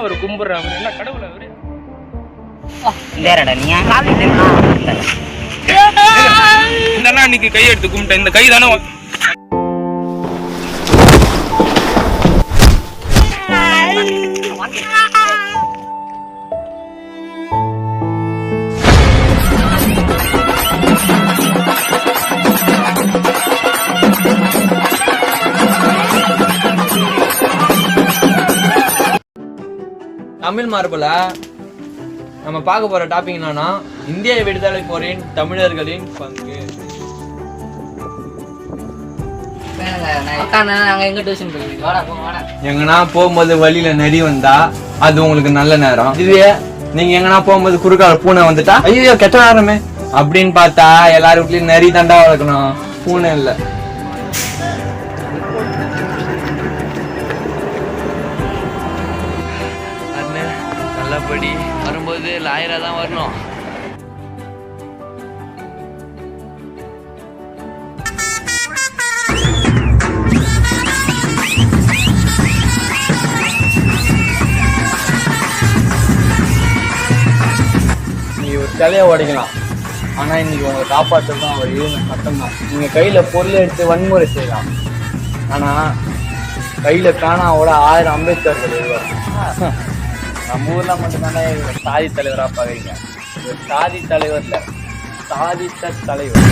அவர் கும்பிடுறாங்க, என்ன கடவுள் அவரு? இந்த அண்ணா இன்னைக்கு கை எடுத்து கும்பிட்டேன், இந்த கை தானே தமிழ் மார்புல நம்ம பார்க்க போற டாபிக் என்னன்னா இந்திய விடுதலை போரின் தமிழர்களின் பங்கு. எங்கன்னா போகும்போது வழியில நெறி வந்தா அது உங்களுக்கு நல்ல நேரம். இதுவே நீங்க எங்கன்னா போகும்போது குறுக்கால பூனை வந்துட்டா ஐயோ கெட்ட நேரமே அப்படின்னு பார்த்தா எல்லாரும் வீட்லயும் நெறி தண்டா வளர்க்கணும், பூனை இல்ல. நல்லபடி வரும்போது லாயரா தான் வரணும். நீ ஒரு சிலையை உடைக்கலாம், ஆனா இன்னைக்கு உங்களை காப்பாற்றுறதும் அவர் இருந்த சட்டம் தான். நீங்க கையில பொருள் எடுத்து வன்முறை செய்யலாம், ஆனா கையில காணாவோட 1000 அம்பேத்கர்கள் எழுதுவார். நம்ம ஊர்ல மட்டும்தானே சாதி தலைவரா பாக்குறீங்க. சாதி தலைவர்ல சாதித்த தலைவர்.